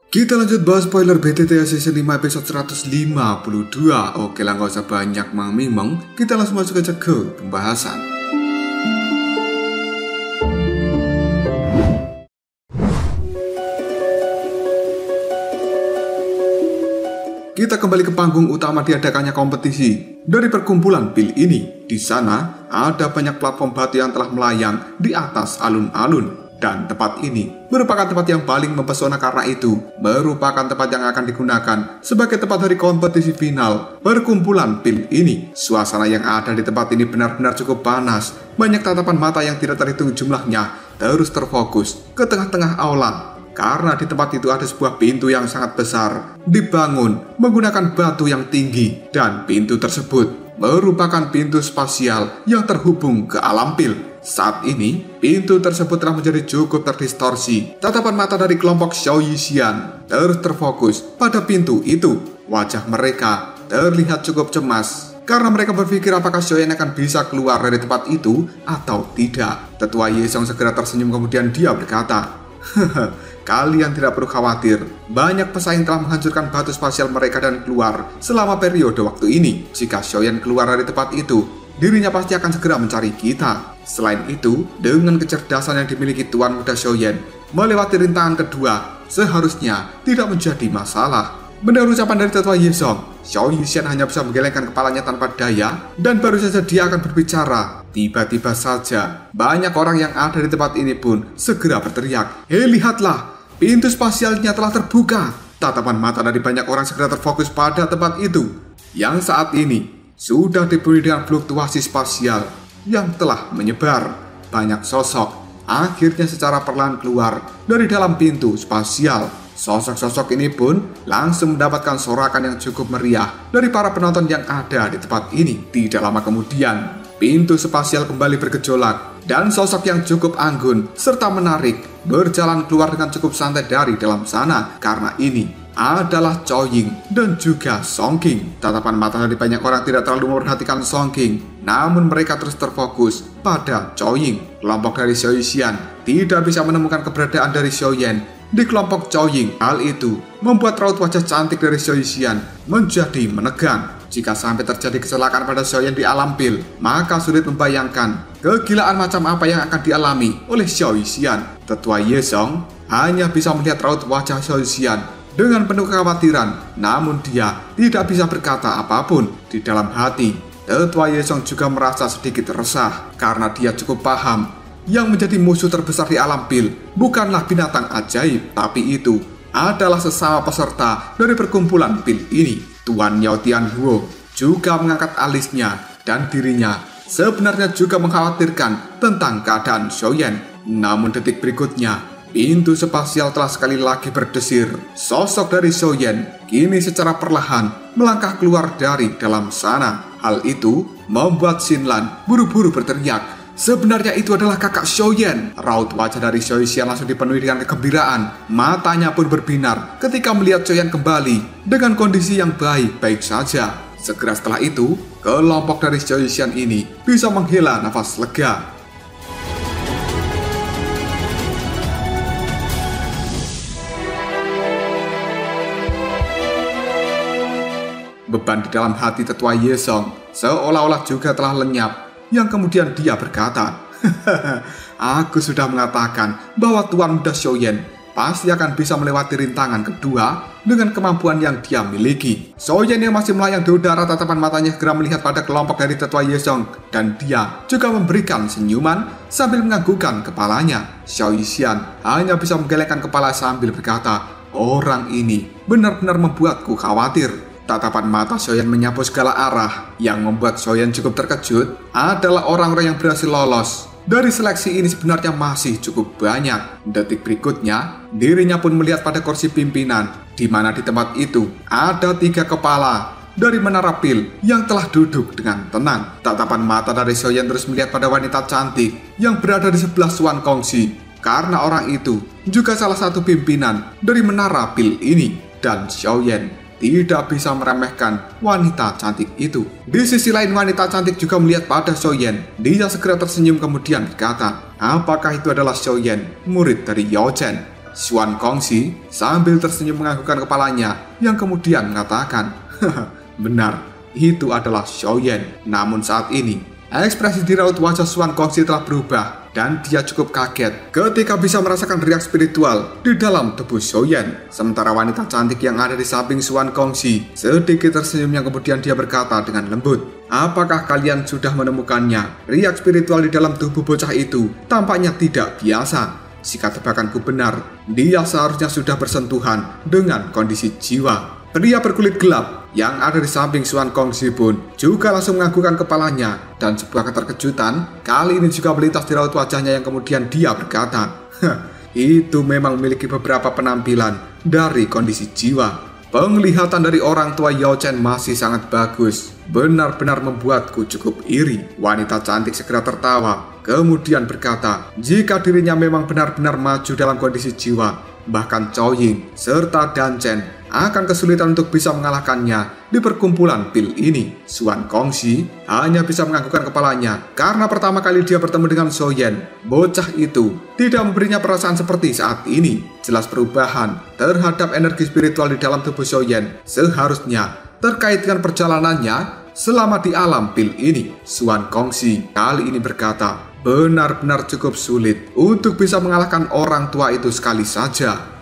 Kita lanjut bahas spoiler BTTA season 5 episode 152. Oke lah, gak usah banyak mengimeng, kita langsung masuk aja ke pembahasan. Kita kembali ke panggung utama diadakannya kompetisi. Dari perkumpulan pil ini, di sana ada banyak platform batu yang telah melayang di atas alun-alun. Dan tempat ini merupakan tempat yang paling mempesona karena itu merupakan tempat yang akan digunakan sebagai tempat dari kompetisi final perkumpulan pil ini. Suasana yang ada di tempat ini benar-benar cukup panas. Banyak tatapan mata yang tidak terhitung jumlahnya terus terfokus ke tengah-tengah aula. Karena di tempat itu ada sebuah pintu yang sangat besar, dibangun menggunakan batu yang tinggi, dan pintu tersebut merupakan pintu spasial yang terhubung ke alam pil. Saat ini, pintu tersebut telah menjadi cukup terdistorsi. Tatapan mata dari kelompok Xiao Yixian terus terfokus pada pintu itu. Wajah mereka terlihat cukup cemas karena mereka berpikir apakah Xiaoyan akan bisa keluar dari tempat itu atau tidak. Tetua Yesong segera tersenyum, kemudian dia berkata, kalian tidak perlu khawatir. Banyak pesaing telah menghancurkan batu spasial mereka dan keluar selama periode waktu ini. Jika Xiaoyan keluar dari tempat itu, dirinya pasti akan segera mencari kita. Selain itu, dengan kecerdasan yang dimiliki Tuan Muda Xiaoyan, melewati rintangan kedua seharusnya tidak menjadi masalah. Mendengar ucapan dari Tetua Yesong, Xiao Yixian hanya bisa menggelengkan kepalanya tanpa daya, dan baru saja dia akan berbicara, tiba-tiba saja banyak orang yang ada di tempat ini pun segera berteriak, "Hei, lihatlah, pintu spasialnya telah terbuka." Tatapan mata dari banyak orang segera terfokus pada tempat itu, yang saat ini sudah dipenuhi dengan fluktuasi spasial yang telah menyebar. Banyak sosok akhirnya secara perlahan keluar dari dalam pintu spasial. Sosok-sosok ini pun langsung mendapatkan sorakan yang cukup meriah dari para penonton yang ada di tempat ini. Tidak lama kemudian, pintu spasial kembali bergejolak dan sosok yang cukup anggun serta menarik berjalan keluar dengan cukup santai dari dalam sana. Karena ini adalah Chou Ying dan juga Song King. Tatapan mata dari banyak orang tidak terlalu memperhatikan Song King, namun mereka terus terfokus pada Chou Ying. Kelompok dari Xiao Yixian tidak bisa menemukan keberadaan dari Xiaoyan di kelompok Chou Ying. Hal itu membuat raut wajah cantik dari Xiao Yixian menjadi menegang. Jika sampai terjadi kecelakaan pada Xiaoyan di alam pil, maka sulit membayangkan kegilaan macam apa yang akan dialami oleh Xiao Yixian. Tetua Yesong hanya bisa melihat raut wajah Xiao Yixian dengan penuh kekhawatiran, namun dia tidak bisa berkata apapun. Di dalam hati, Tetua Yesong juga merasa sedikit resah karena dia cukup paham yang menjadi musuh terbesar di alam pil bukanlah binatang ajaib, tapi itu adalah sesama peserta dari perkumpulan pil ini. Tuan Yao Tianhuo juga mengangkat alisnya dan dirinya sebenarnya juga mengkhawatirkan tentang keadaan Xiaoyan. Namun detik berikutnya, pintu spasial telah sekali lagi berdesir. Sosok dari Xiaoyan kini secara perlahan melangkah keluar dari dalam sana. Hal itu membuat Xinlan buru-buru berteriak, sebenarnya itu adalah kakak Xiaoyan. Raut wajah dari Xiao Yixian langsung dipenuhi dengan kegembiraan. Matanya pun berbinar ketika melihat Xiaoyan kembali dengan kondisi yang baik-baik saja. Segera setelah itu, kelompok dari Xiao Yixian ini bisa menghela nafas lega. Beban di dalam hati Tetua Yesong seolah-olah juga telah lenyap, yang kemudian dia berkata, aku sudah mengatakan bahwa Tuan Muda Xiaoyan pasti akan bisa melewati rintangan kedua dengan kemampuan yang dia miliki. Xiaoyan yang masih melayang di udara, tatapan matanya segera melihat pada kelompok dari Tetua Yesong, dan dia juga memberikan senyuman sambil menganggukkan kepalanya. Xiao Yixian hanya bisa menggelengkan kepala sambil berkata, orang ini benar-benar membuatku khawatir. Tatapan mata Xiaoyan menyapu segala arah. Yang membuat Xiaoyan cukup terkejut adalah orang-orang yang berhasil lolos. Dari seleksi ini sebenarnya masih cukup banyak. Detik berikutnya, dirinya pun melihat pada kursi pimpinan, di mana di tempat itu ada 3 kepala dari menara pil yang telah duduk dengan tenang. Tatapan mata dari Xiaoyan terus melihat pada wanita cantik yang berada di sebelah Xuan Kongxi, karena orang itu juga salah satu pimpinan dari menara pil ini. Dan Xiaoyan tidak bisa meremehkan wanita cantik itu. Di sisi lain, wanita cantik juga melihat pada Xiaoyan. Dia segera tersenyum kemudian berkata, apakah itu adalah Xiaoyan, murid dari Yao Chen? Xuan Kongxi sambil tersenyum menganggukkan kepalanya yang kemudian mengatakan, benar, itu adalah Xiaoyan. Namun saat ini, ekspresi di raut wajah Xuan Kongxi telah berubah dan dia cukup kaget ketika bisa merasakan riak spiritual di dalam tubuh Xiaoyan. Sementara wanita cantik yang ada di samping Xuan Kongxi sedikit tersenyum yang kemudian dia berkata dengan lembut, apakah kalian sudah menemukannya? Riak spiritual di dalam tubuh bocah itu tampaknya tidak biasa. Jika tebakanku benar, dia seharusnya sudah bersentuhan dengan kondisi jiwa. Pria berkulit gelap yang ada di samping Xuan Kongxi pun juga langsung menganggukkan kepalanya, dan sebuah keterkejutan kali ini juga melintas di raut wajahnya yang kemudian dia berkata, itu memang memiliki beberapa penampilan dari kondisi jiwa. Penglihatan dari orang tua Yao Chen masih sangat bagus, benar-benar membuatku cukup iri. Wanita cantik segera tertawa, kemudian berkata, jika dirinya memang benar-benar maju dalam kondisi jiwa, bahkan Chao Ying serta Dan Chen akan kesulitan untuk bisa mengalahkannya di perkumpulan pil ini. Xuan Kongxi hanya bisa menganggukkan kepalanya karena pertama kali dia bertemu dengan Xiaoyan. Bocah itu tidak memberinya perasaan seperti saat ini. Jelas perubahan terhadap energi spiritual di dalam tubuh Xiaoyan seharusnya terkait dengan perjalanannya selama di alam pil ini. Xuan Kongxi kali ini berkata, benar-benar cukup sulit untuk bisa mengalahkan orang tua itu sekali saja.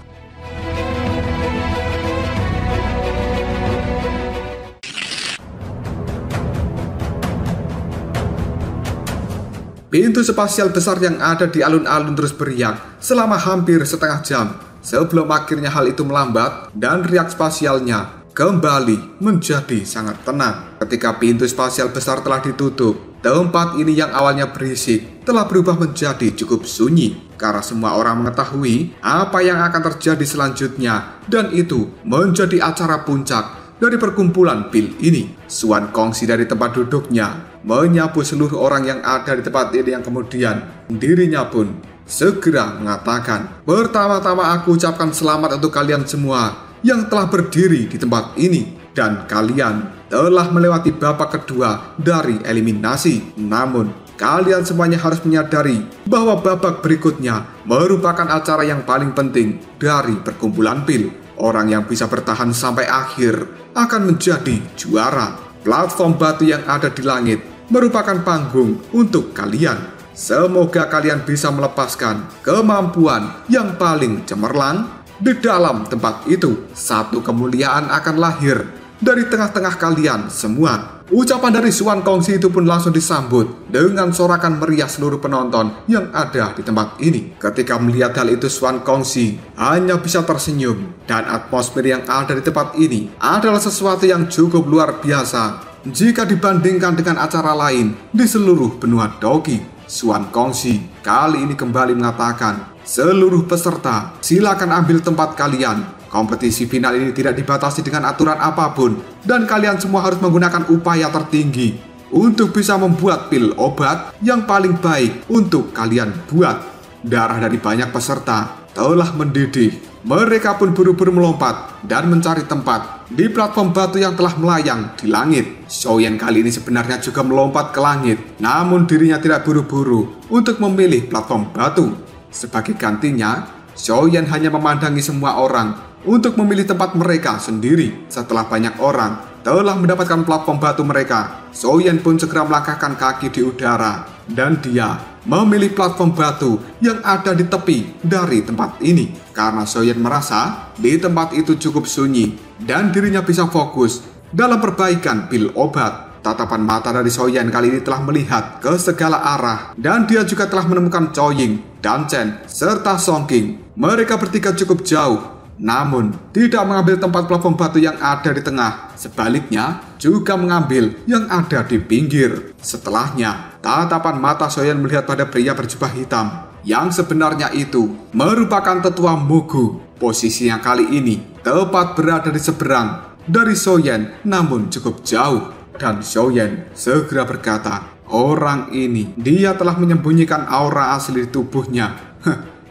Pintu spasial besar yang ada di alun-alun terus beriak selama hampir setengah jam sebelum akhirnya hal itu melambat dan riak spasialnya kembali menjadi sangat tenang. Ketika pintu spasial besar telah ditutup, tempat ini yang awalnya berisik telah berubah menjadi cukup sunyi karena semua orang mengetahui apa yang akan terjadi selanjutnya, dan itu menjadi acara puncak dari perkumpulan pil ini. Xuan Kongxi dari tempat duduknya menyapu seluruh orang yang ada di tempat ini yang kemudian dirinya pun segera mengatakan, pertama-tama aku ucapkan selamat untuk kalian semua yang telah berdiri di tempat ini, dan kalian telah melewati babak kedua dari eliminasi. Namun kalian semuanya harus menyadari bahwa babak berikutnya merupakan acara yang paling penting dari perkumpulan pil. Orang yang bisa bertahan sampai akhir akan menjadi juara. Platform batu yang ada di langit merupakan panggung untuk kalian. Semoga kalian bisa melepaskan kemampuan yang paling cemerlang di dalam tempat itu. Satu kemuliaan akan lahir dari tengah-tengah kalian semua. Ucapan dari Xuan Kongxi itu pun langsung disambut dengan sorakan meriah seluruh penonton yang ada di tempat ini. Ketika melihat hal itu, Xuan Kongxi hanya bisa tersenyum, dan atmosfer yang ada di tempat ini adalah sesuatu yang cukup luar biasa jika dibandingkan dengan acara lain di seluruh benua Doki. Xuan Kongxi kali ini kembali mengatakan, seluruh peserta silakan ambil tempat kalian. Kompetisi final ini tidak dibatasi dengan aturan apapun, dan kalian semua harus menggunakan upaya tertinggi untuk bisa membuat pil obat yang paling baik untuk kalian buat. Darah dari banyak peserta telah mendidih. Mereka pun buru-buru melompat dan mencari tempat di platform batu yang telah melayang di langit. Xiaoyan kali ini sebenarnya juga melompat ke langit, namun dirinya tidak buru-buru untuk memilih platform batu. Sebagai gantinya, Xiaoyan hanya memandangi semua orang untuk memilih tempat mereka sendiri. Setelah banyak orang telah mendapatkan platform batu mereka, Xiaoyan pun segera melangkahkan kaki di udara, dan dia memilih platform batu yang ada di tepi dari tempat ini. Karena Xiaoyan merasa di tempat itu cukup sunyi dan dirinya bisa fokus dalam perbaikan pil obat. Tatapan mata dari Xiaoyan kali ini telah melihat ke segala arah, dan dia juga telah menemukan Chao Ying, Dan Chen, serta Song Qing. Mereka bertiga cukup jauh, namun tidak mengambil tempat platform batu yang ada di tengah. Sebaliknya, juga mengambil yang ada di pinggir. Setelahnya, tatapan mata Xiaoyan melihat pada pria berjubah hitam yang sebenarnya itu merupakan tetua Mugu. Posisinya kali ini tepat berada di seberang dari Xiaoyan, namun cukup jauh. Dan Xiaoyan segera berkata, orang ini, dia telah menyembunyikan aura asli di tubuhnya.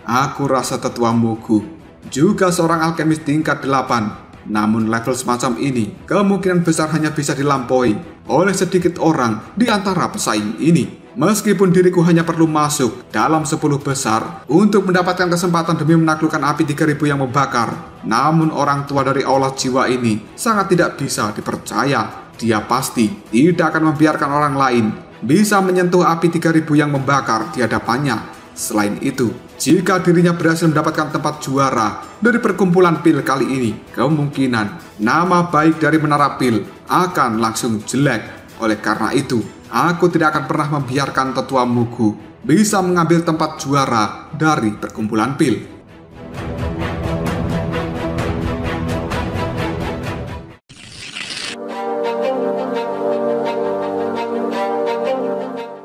Aku rasa tetua Mugu juga seorang alkemis tingkat 8. Namun level semacam ini kemungkinan besar hanya bisa dilampaui oleh sedikit orang di antara pesaing ini. Meskipun diriku hanya perlu masuk dalam 10 besar untuk mendapatkan kesempatan demi menaklukkan api 3000 yang membakar, namun orang tua dari aulat jiwa ini sangat tidak bisa dipercaya. Dia pasti tidak akan membiarkan orang lain bisa menyentuh api 3000 yang membakar di hadapannya. Selain itu, jika dirinya berhasil mendapatkan tempat juara dari perkumpulan pil kali ini, kemungkinan nama baik dari menara pil akan langsung jelek. Oleh karena itu, aku tidak akan pernah membiarkan tetua Mugu bisa mengambil tempat juara dari perkumpulan pil.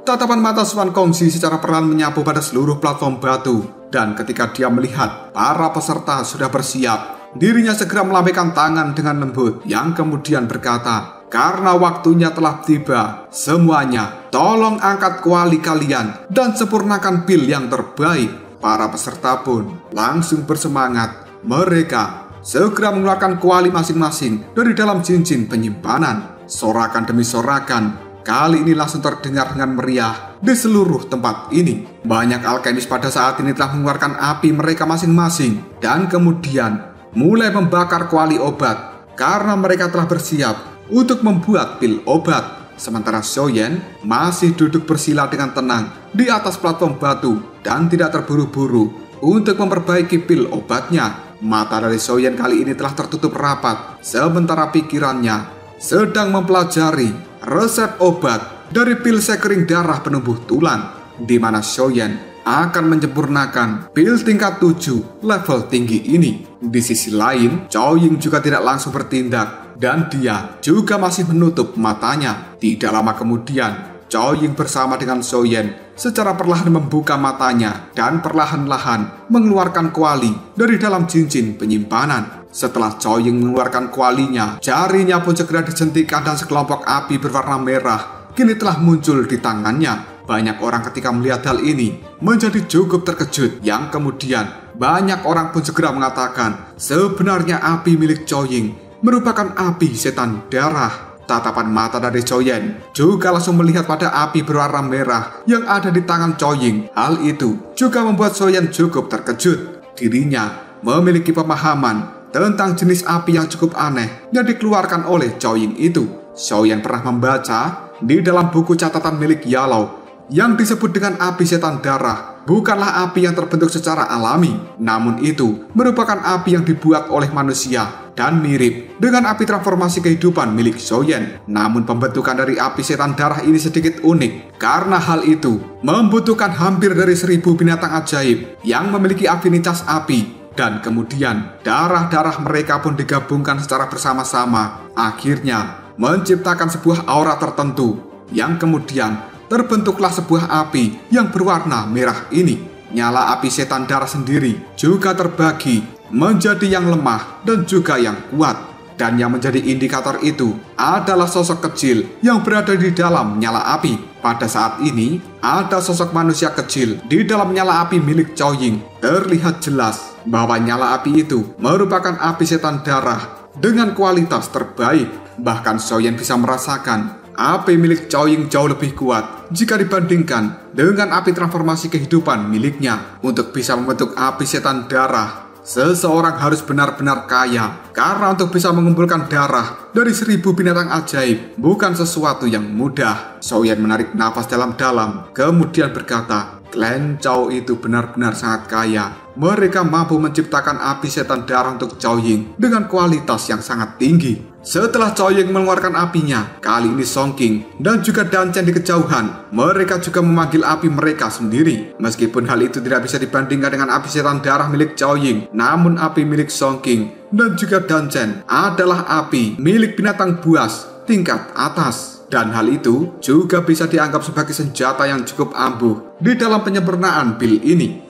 Tatapan mata Swan Kongzi secara perlahan menyapu pada seluruh platform batu, dan ketika dia melihat para peserta sudah bersiap, dirinya segera melambaikan tangan dengan lembut yang kemudian berkata, "Karena waktunya telah tiba, semuanya tolong angkat kuali kalian dan sempurnakan pil yang terbaik." Para peserta pun langsung bersemangat. Mereka segera mengeluarkan kuali masing-masing dari dalam cincin penyimpanan. Sorakan demi sorakan kali ini langsung terdengar dengan meriah di seluruh tempat ini. Banyak alkemis pada saat ini telah mengeluarkan api mereka masing-masing dan kemudian mulai membakar kuali obat karena mereka telah bersiap untuk membuat pil obat. Sementara Xiaoyan masih duduk bersila dengan tenang di atas platform batu dan tidak terburu-buru untuk memperbaiki pil obatnya. Mata dari Xiaoyan kali ini telah tertutup rapat, sementara pikirannya sedang mempelajari resep obat dari pil sekering darah penumbuh tulang, di mana Xiaoyan akan menyempurnakan pil tingkat 7 level tinggi ini. Di sisi lain, Cao Ying juga tidak langsung bertindak dan dia juga masih menutup matanya. Tidak lama kemudian, Cao Ying bersama dengan Xiaoyan secara perlahan membuka matanya dan perlahan-lahan mengeluarkan kuali dari dalam cincin penyimpanan. Setelah Cao Ying mengeluarkan kualinya, jarinya pun segera dijentikkan dan sekelompok api berwarna merah kini telah muncul di tangannya. Banyak orang ketika melihat hal ini menjadi cukup terkejut, yang kemudian banyak orang pun segera mengatakan sebenarnya api milik Cao Ying merupakan api setan darah. Tatapan mata dari Xiaoyan juga langsung melihat pada api berwarna merah yang ada di tangan Cao Ying. Hal itu juga membuat Xiaoyan cukup terkejut. Dirinya memiliki pemahaman tentang jenis api yang cukup aneh yang dikeluarkan oleh Cao Ying itu. Xiaoyan pernah membaca di dalam buku catatan milik Yalou yang disebut dengan api setan darah bukanlah api yang terbentuk secara alami, namun itu merupakan api yang dibuat oleh manusia dan mirip dengan api transformasi kehidupan milik Xiaoyan. Namun pembentukan dari api setan darah ini sedikit unik, karena hal itu membutuhkan hampir dari 1000 binatang ajaib yang memiliki afinitas api, dan kemudian darah-darah mereka pun digabungkan secara bersama-sama, akhirnya menciptakan sebuah aura tertentu, yang kemudian terbentuklah sebuah api yang berwarna merah ini. Nyala api setan darah sendiri juga terbagi menjadi yang lemah dan juga yang kuat, dan yang menjadi indikator itu adalah sosok kecil yang berada di dalam nyala api. Pada saat ini ada sosok manusia kecil di dalam nyala api milik Cao Ying. Terlihat jelas bahwa nyala api itu merupakan api setan darah dengan kualitas terbaik. Bahkan Xiaoyan bisa merasakan api milik Cao Ying jauh lebih kuat jika dibandingkan dengan api transformasi kehidupan miliknya. Untuk bisa membentuk api setan darah, seseorang harus benar-benar kaya, karena untuk bisa mengumpulkan darah dari 1000 binatang ajaib bukan sesuatu yang mudah. Xiaoyan menarik nafas dalam-dalam, kemudian berkata, "Klan Cao itu benar-benar sangat kaya. Mereka mampu menciptakan api setan darah untuk Cao Ying dengan kualitas yang sangat tinggi." Setelah Cao Ying mengeluarkan apinya, kali ini Song King dan juga Dan Chen di kejauhan, mereka juga memanggil api mereka sendiri. Meskipun hal itu tidak bisa dibandingkan dengan api setan darah milik Cao Ying, namun api milik Song King dan juga Dan Chen adalah api milik binatang buas tingkat atas. Dan hal itu juga bisa dianggap sebagai senjata yang cukup ampuh di dalam penyempurnaan pil ini.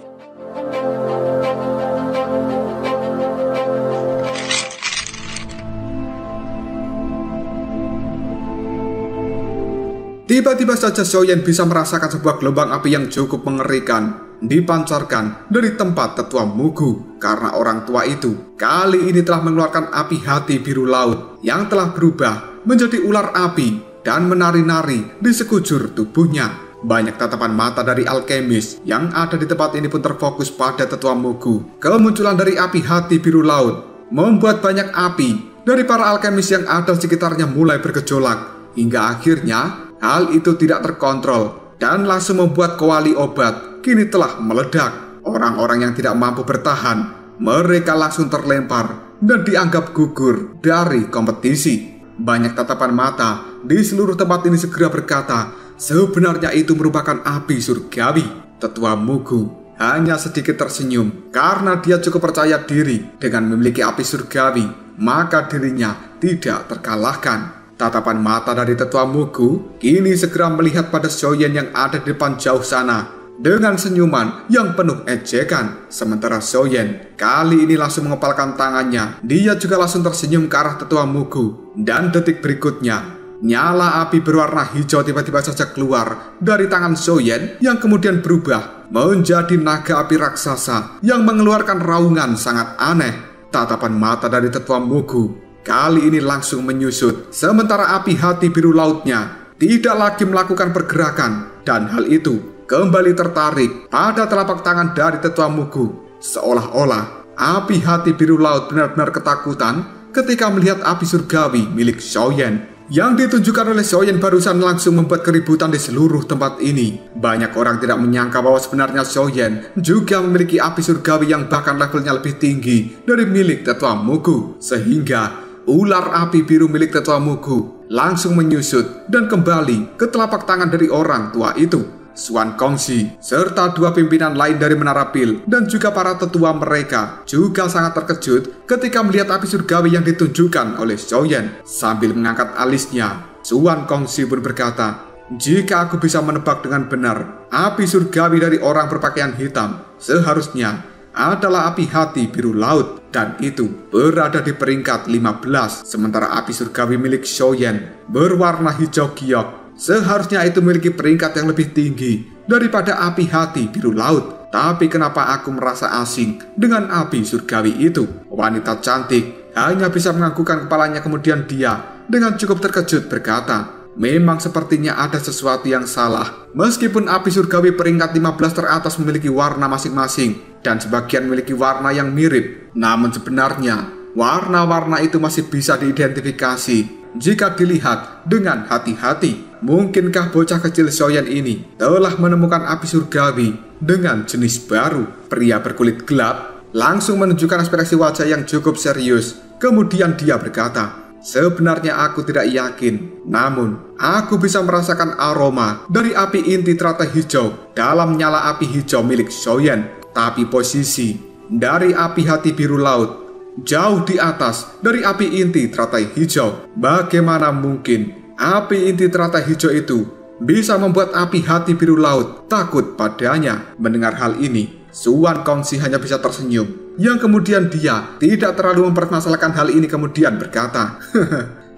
Tiba-tiba saja Xiaoyan bisa merasakan sebuah gelombang api yang cukup mengerikan dipancarkan dari tempat tetua Mugu, karena orang tua itu kali ini telah mengeluarkan api hati biru laut yang telah berubah menjadi ular api dan menari-nari di sekujur tubuhnya. Banyak tatapan mata dari alkemis yang ada di tempat ini pun terfokus pada Tetua Mugu. Kemunculan dari api hati biru laut membuat banyak api dari para alkemis yang ada di sekitarnya mulai bergejolak. Hingga akhirnya hal itu tidak terkontrol dan langsung membuat kuali obat kini telah meledak. Orang-orang yang tidak mampu bertahan, mereka langsung terlempar dan dianggap gugur dari kompetisi. Banyak tatapan mata di seluruh tempat ini segera berkata, sebenarnya itu merupakan api surgawi. Tetua Mugu hanya sedikit tersenyum karena dia cukup percaya diri dengan memiliki api surgawi, maka dirinya tidak terkalahkan. Tatapan mata dari Tetua Mugu kini segera melihat pada Xiaoyan yang ada di depan jauh sana dengan senyuman yang penuh ejekan. Sementara Xiaoyan kali ini langsung mengepalkan tangannya. Dia juga langsung tersenyum ke arah Tetua Mugu. Dan detik berikutnya, nyala api berwarna hijau tiba-tiba saja keluar dari tangan Xiaoyan yang kemudian berubah menjadi naga api raksasa yang mengeluarkan raungan sangat aneh. Tatapan mata dari Tetua Mugu kali ini langsung menyusut, sementara api hati biru lautnya tidak lagi melakukan pergerakan, dan hal itu kembali tertarik pada telapak tangan dari Tetua Mugu. Seolah-olah api hati biru laut benar-benar ketakutan ketika melihat api surgawi milik Xiaoyan. Yang ditunjukkan oleh Xiaoyan barusan langsung membuat keributan di seluruh tempat ini. Banyak orang tidak menyangka bahwa sebenarnya Xiaoyan juga memiliki api surgawi yang bahkan levelnya lebih tinggi dari milik Tetua Mugu. Sehingga ular api biru milik Tetua Mugu langsung menyusut dan kembali ke telapak tangan dari orang tua itu. Xuan Kongxi serta dua pimpinan lain dari Menara Pil dan juga para tetua mereka juga sangat terkejut ketika melihat api surgawi yang ditunjukkan oleh Xiaoyan. Sambil mengangkat alisnya, Xuan Kongxi pun berkata, jika aku bisa menebak dengan benar, api surgawi dari orang berpakaian hitam seharusnya adalah api hati biru laut, dan itu berada di peringkat 15, sementara api surgawi milik Xiaoyan berwarna hijau giok seharusnya itu memiliki peringkat yang lebih tinggi daripada api hati biru laut. Tapi kenapa aku merasa asing dengan api surgawi itu? Wanita cantik hanya bisa menganggukkan kepalanya, kemudian dia dengan cukup terkejut berkata, memang sepertinya ada sesuatu yang salah. Meskipun api surgawi peringkat 15 teratas memiliki warna masing-masing dan sebagian memiliki warna yang mirip, namun sebenarnya warna-warna itu masih bisa diidentifikasi jika dilihat dengan hati-hati. Mungkinkah bocah kecil Xiaoyan ini telah menemukan api surgawi dengan jenis baru? Pria berkulit gelap langsung menunjukkan ekspresi wajah yang cukup serius. Kemudian dia berkata, sebenarnya aku tidak yakin, namun aku bisa merasakan aroma dari api inti teratai hijau dalam nyala api hijau milik Xiaoyan. Tapi posisi dari api hati biru laut jauh di atas dari api inti teratai hijau. Bagaimana mungkin api inti teratai hijau itu bisa membuat api hati biru laut takut padanya? Mendengar hal ini, Xuan Kongxi hanya bisa tersenyum. Yang kemudian dia tidak terlalu mempermasalahkan hal ini, kemudian berkata,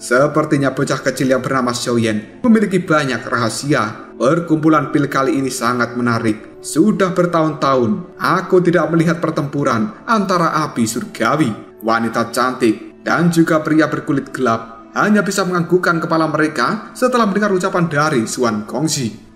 sepertinya bocah kecil yang bernama Xiaoyan memiliki banyak rahasia. Perkumpulan pil kali ini sangat menarik. Sudah bertahun-tahun aku tidak melihat pertempuran antara api surgawi. Wanita cantik dan juga pria berkulit gelap hanya bisa menganggukkan kepala mereka setelah mendengar ucapan dari Xuan Kongxi.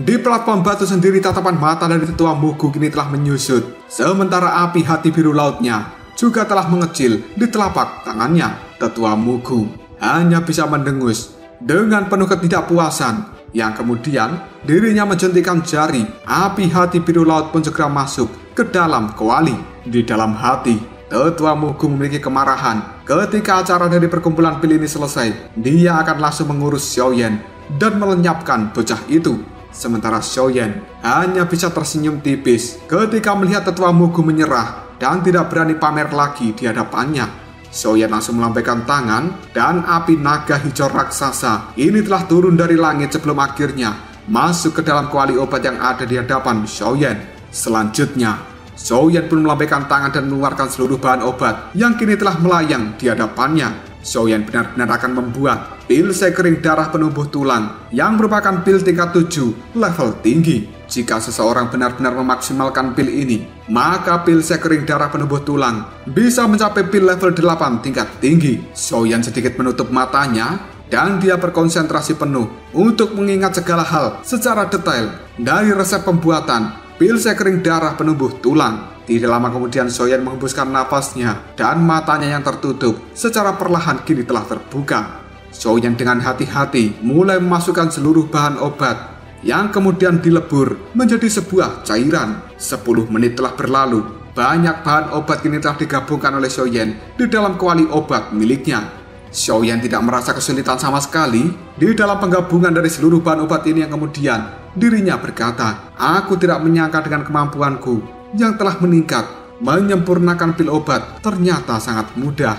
Di platform batu sendiri, tatapan mata dari Tetua Mugu kini telah menyusut, sementara api hati biru lautnya juga telah mengecil di telapak tangannya. Tetua Mugu hanya bisa mendengus dengan penuh ketidakpuasan, yang kemudian dirinya menjentikan jari. Api hati biru laut pun segera masuk ke dalam kuali. Di dalam hati, Tetua Mugu memiliki kemarahan. Ketika acara dari perkumpulan pil ini selesai, dia akan langsung mengurus Xiaoyan dan melenyapkan bocah itu. Sementara Xiaoyan hanya bisa tersenyum tipis ketika melihat Tetua Mugu menyerah dan tidak berani pamer lagi di hadapannya. Xiaoyan langsung melambaikan tangan dan api naga hijau raksasa ini telah turun dari langit sebelum akhirnya masuk ke dalam kuali obat yang ada di hadapan Xiaoyan. Selanjutnya, Xiaoyan pun melambaikan tangan dan mengeluarkan seluruh bahan obat yang kini telah melayang di hadapannya. Xiaoyan benar-benar akan membuat pil sekering darah penumbuh tulang yang merupakan pil tingkat 7 level tinggi. Jika seseorang benar-benar memaksimalkan pil ini, maka pil sekering darah penumbuh tulang bisa mencapai pil level 8 tingkat tinggi. Xiaoyan sedikit menutup matanya dan dia berkonsentrasi penuh untuk mengingat segala hal secara detail dari resep pembuatan pil sekering darah penumbuh tulang. Tidak lama kemudian Xiaoyan menghembuskan nafasnya dan matanya yang tertutup secara perlahan kini telah terbuka. Xiaoyan dengan hati-hati mulai memasukkan seluruh bahan obat yang kemudian dilebur menjadi sebuah cairan. 10 menit telah berlalu. Banyak bahan obat kini telah digabungkan oleh Xiaoyan di dalam kuali obat miliknya. Xiaoyan tidak merasa kesulitan sama sekali di dalam penggabungan dari seluruh bahan obat ini yang kemudian dirinya berkata, "Aku tidak menyangka dengan kemampuanku yang telah meningkat menyempurnakan pil obat ternyata sangat mudah."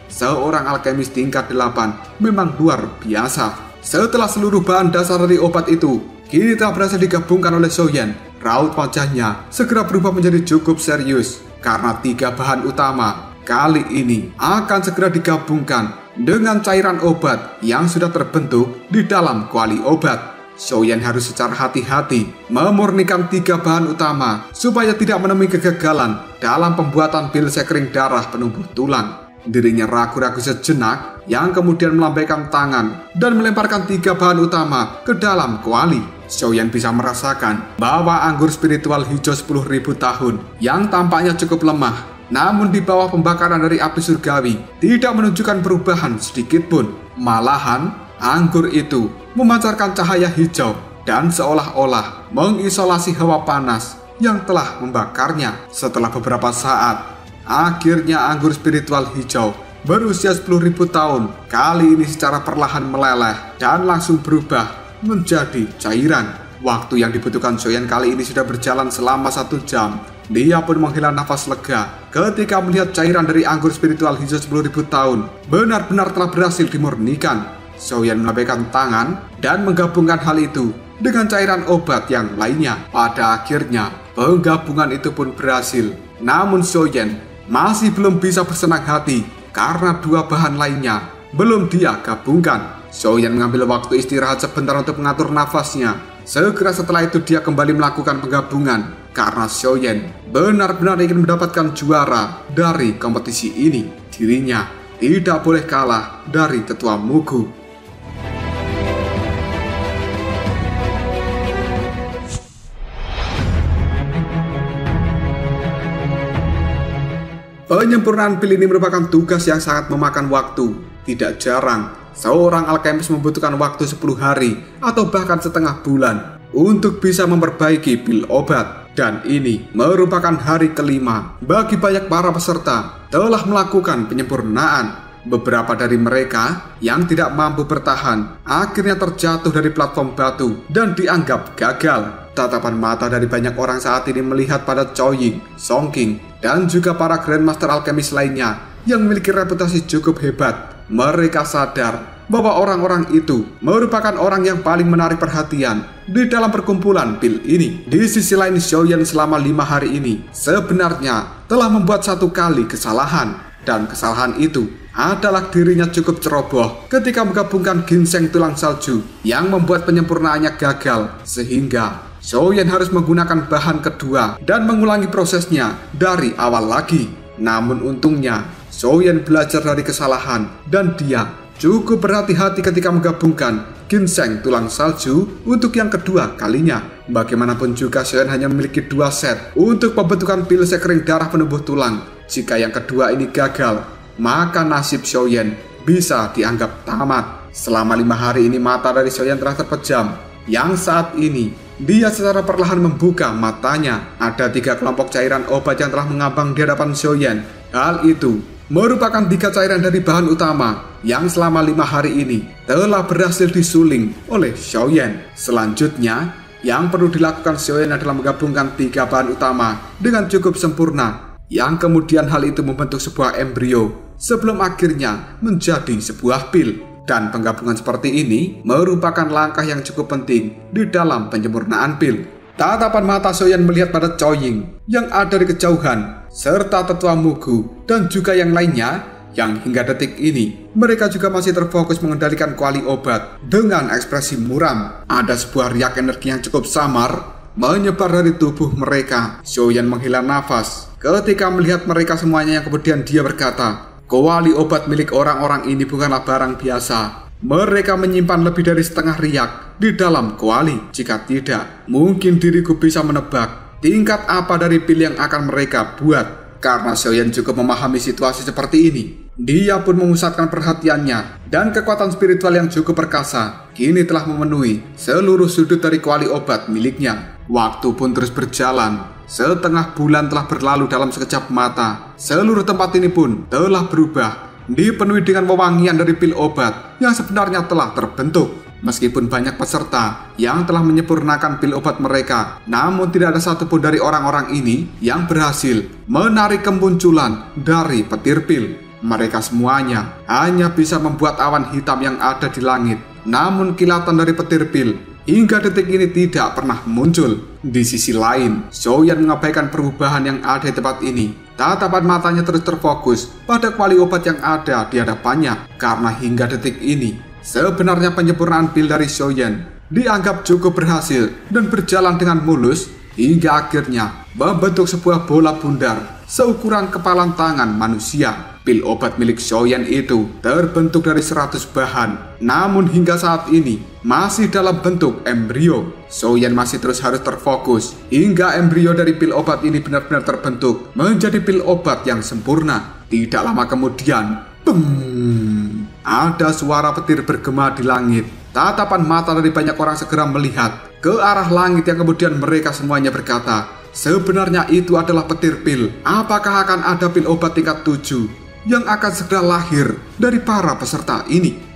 Seorang alkemis tingkat 8 memang luar biasa. Setelah seluruh bahan dasar dari obat itu kini telah berhasil digabungkan oleh Xiaoyan, raut wajahnya segera berubah menjadi cukup serius karena 3 bahan utama kali ini akan segera digabungkan dengan cairan obat yang sudah terbentuk di dalam kuali obat. Xiaoyan harus secara hati-hati memurnikan 3 bahan utama supaya tidak menemui kegagalan dalam pembuatan pil sekering darah penumbuh tulang. Dirinya ragu-ragu sejenak yang kemudian melambaikan tangan dan melemparkan 3 bahan utama ke dalam kuali. Xiaoyan bisa merasakan bahwa anggur spiritual hijau 10.000 tahun yang tampaknya cukup lemah, namun di bawah pembakaran dari api surgawi tidak menunjukkan perubahan sedikit pun. Malahan anggur itu memancarkan cahaya hijau dan seolah-olah mengisolasi hawa panas yang telah membakarnya. Setelah beberapa saat, akhirnya anggur spiritual hijau berusia 10.000 tahun kali ini secara perlahan meleleh dan langsung berubah menjadi cairan. Waktu yang dibutuhkan Xiaoyan kali ini sudah berjalan selama 1 jam. Dia pun menghela nafas lega ketika melihat cairan dari anggur spiritual hijau 10.000 tahun benar-benar telah berhasil dimurnikan. Xiaoyan melambaikan tangan dan menggabungkan hal itu dengan cairan obat yang lainnya. Pada akhirnya penggabungan itu pun berhasil. Namun Xiaoyan masih belum bisa bersenang hati karena 2 bahan lainnya belum dia gabungkan. Xiaoyan mengambil waktu istirahat sebentar untuk mengatur nafasnya. Segera setelah itu dia kembali melakukan penggabungan karena Xiaoyan benar-benar ingin mendapatkan juara dari kompetisi ini. Dirinya tidak boleh kalah dari tetua Mugu. Penyempurnaan pil ini merupakan tugas yang sangat memakan waktu. Tidak jarang, seorang alkemis membutuhkan waktu 10 hari atau bahkan setengah bulan untuk bisa memperbaiki pil obat. Dan ini merupakan hari kelima bagi banyak para peserta telah melakukan penyempurnaan. Beberapa dari mereka yang tidak mampu bertahan akhirnya terjatuh dari platform batu dan dianggap gagal. Tatapan mata dari banyak orang saat ini melihat pada Chao Ying, Song Qing, dan juga para Grandmaster alkemis lainnya yang memiliki reputasi cukup hebat. Mereka sadar bahwa orang-orang itu merupakan orang yang paling menarik perhatian di dalam perkumpulan pil ini. Di sisi lain, Xiaoyan selama 5 hari ini sebenarnya telah membuat 1 kali kesalahan, dan kesalahan itu adalah dirinya cukup ceroboh ketika menggabungkan ginseng tulang salju yang membuat penyempurnaannya gagal, sehingga Xiaoyan harus menggunakan bahan kedua dan mengulangi prosesnya dari awal lagi. Namun untungnya Xiaoyan belajar dari kesalahan dan dia cukup berhati-hati ketika menggabungkan ginseng tulang salju untuk yang kedua kalinya. Bagaimanapun juga Xiaoyan hanya memiliki 2 set untuk pembentukan pil sekering darah penumbuh tulang. Jika yang kedua ini gagal, maka nasib Xiaoyan bisa dianggap tamat. Selama 5 hari ini mata dari Xiaoyan telah terpejam. Yang saat ini dia secara perlahan membuka matanya. Ada 3 kelompok cairan obat yang telah mengambang di hadapan Xiaoyan. Hal itu merupakan 3 cairan dari bahan utama yang selama 5 hari ini telah berhasil disuling oleh Xiaoyan. Selanjutnya, yang perlu dilakukan Xiaoyan adalah menggabungkan 3 bahan utama dengan cukup sempurna, yang kemudian hal itu membentuk sebuah embrio sebelum akhirnya menjadi sebuah pil. Dan penggabungan seperti ini merupakan langkah yang cukup penting di dalam penyempurnaan pil. Tatapan mata Xiaoyan melihat pada Chao Ying yang ada di kejauhan, serta tetua Mugu dan juga yang lainnya yang hingga detik ini mereka juga masih terfokus mengendalikan kuali obat. Dengan ekspresi muram, ada sebuah riak energi yang cukup samar menyebar dari tubuh mereka. Xiaoyan menghela nafas ketika melihat mereka semuanya, yang kemudian dia berkata, kuali obat milik orang-orang ini bukanlah barang biasa. Mereka menyimpan lebih dari setengah riak di dalam kuali. Jika tidak, mungkin diriku bisa menebak tingkat apa dari pil yang akan mereka buat. Karena Xiaoyan cukup memahami situasi seperti ini, dia pun memusatkan perhatiannya, dan kekuatan spiritual yang cukup perkasa kini telah memenuhi seluruh sudut dari kuali obat miliknya. Waktu pun terus berjalan. Setengah bulan telah berlalu dalam sekejap mata. Seluruh tempat ini pun telah berubah, dipenuhi dengan wewangian dari pil obat yang sebenarnya telah terbentuk. Meskipun banyak peserta yang telah menyempurnakan pil obat mereka, namun tidak ada satupun dari orang-orang ini yang berhasil menarik kemunculan dari petir pil. Mereka semuanya hanya bisa membuat awan hitam yang ada di langit, namun kilatan dari petir pil hingga detik ini tidak pernah muncul. Di sisi lain, Xiaoyan mengabaikan perubahan yang ada di tempat ini. Tatapan matanya terus terfokus pada kuali obat yang ada di hadapannya, karena hingga detik ini sebenarnya penyempurnaan pil dari Xiaoyan dianggap cukup berhasil dan berjalan dengan mulus hingga akhirnya membentuk sebuah bola bundar seukuran kepalan tangan manusia. Pil obat milik Xiaoyan itu terbentuk dari 100 bahan, namun hingga saat ini masih dalam bentuk embrio. Xiaoyan masih terus harus terfokus hingga embrio dari pil obat ini benar-benar terbentuk menjadi pil obat yang sempurna. Tidak lama kemudian, ada suara petir bergema di langit. Tatapan mata dari banyak orang segera melihat ke arah langit, yang kemudian mereka semuanya berkata, sebenarnya itu adalah petir pil. Apakah akan ada pil obat tingkat 7 yang akan segera lahir dari para peserta ini?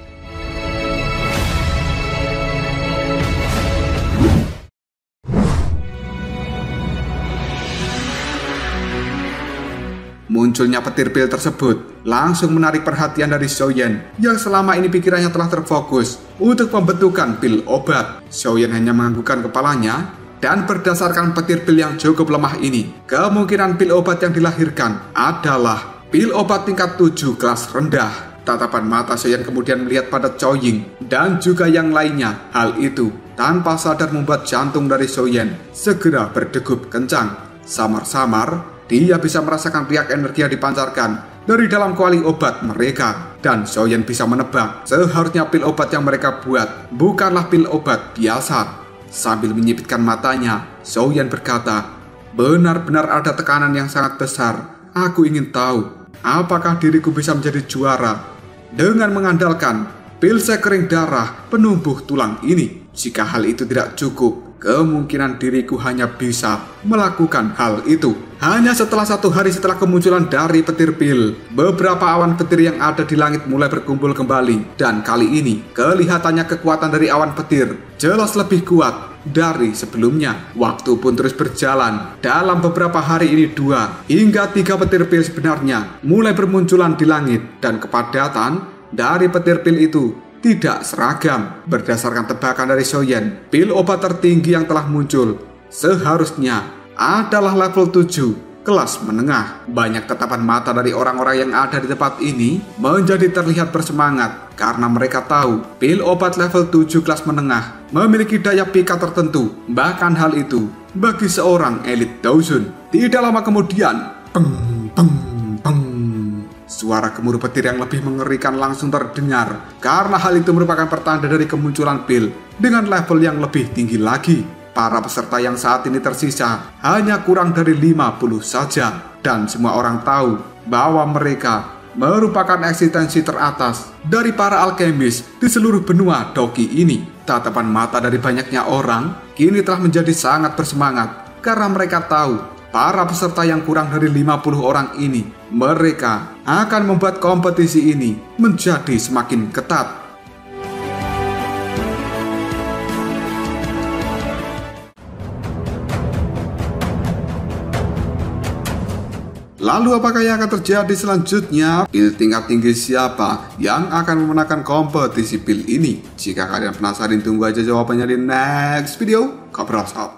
Munculnya petir pil tersebut langsung menarik perhatian dari Xiaoyan, yang selama ini pikirannya telah terfokus untuk pembentukan pil obat. Xiaoyan hanya menganggukkan kepalanya, dan berdasarkan petir pil yang cukup lemah ini, kemungkinan pil obat yang dilahirkan adalah pil obat tingkat 7 kelas rendah. Tatapan mata Xiaoyan kemudian melihat pada Chou Ying dan juga yang lainnya. Hal itu tanpa sadar membuat jantung dari Xiaoyan segera berdegup kencang. Samar-samar dia bisa merasakan riak energi yang dipancarkan dari dalam kuali obat mereka, dan Xiaoyan bisa menebak seharusnya pil obat yang mereka buat bukanlah pil obat biasa. Sambil menyipitkan matanya, Xiaoyan berkata, benar-benar ada tekanan yang sangat besar. Aku ingin tahu apakah diriku bisa menjadi juara dengan mengandalkan pil sekering darah penumbuh tulang ini. Jika hal itu tidak cukup, kemungkinan diriku hanya bisa melakukan hal itu. Hanya setelah 1 hari setelah kemunculan dari petir pil, beberapa awan petir yang ada di langit mulai berkumpul kembali. Dan kali ini, kelihatannya kekuatan dari awan petir jelas lebih kuat dari sebelumnya. Waktu pun terus berjalan. Dalam beberapa hari ini 2 hingga 3 petir pil sebenarnya mulai bermunculan di langit, dan kepadatan dari petir pil itu tidak seragam. Berdasarkan tebakan dari Xiaoyan, pil obat tertinggi yang telah muncul seharusnya adalah level 7 kelas menengah. Banyak tatapan mata dari orang-orang yang ada di tempat ini menjadi terlihat bersemangat karena mereka tahu pil obat level 7 kelas menengah memiliki daya pikat tertentu. Bahkan hal itu bagi seorang elit Daozun. Tidak lama kemudian, suara gemuruh petir yang lebih mengerikan langsung terdengar, karena hal itu merupakan pertanda dari kemunculan pil dengan level yang lebih tinggi lagi. Para peserta yang saat ini tersisa hanya kurang dari 50 saja, dan semua orang tahu bahwa mereka merupakan eksistensi teratas dari para alkemis di seluruh benua Doki ini. Tatapan mata dari banyaknya orang kini telah menjadi sangat bersemangat karena mereka tahu para peserta yang kurang dari 50 orang ini, mereka akan membuat kompetisi ini menjadi semakin ketat. Lalu apakah yang akan terjadi selanjutnya? Pil tingkat tinggi siapa yang akan memenangkan kompetisi pil ini? Jika kalian penasaran, tunggu aja jawabannya di next video. Kabras out.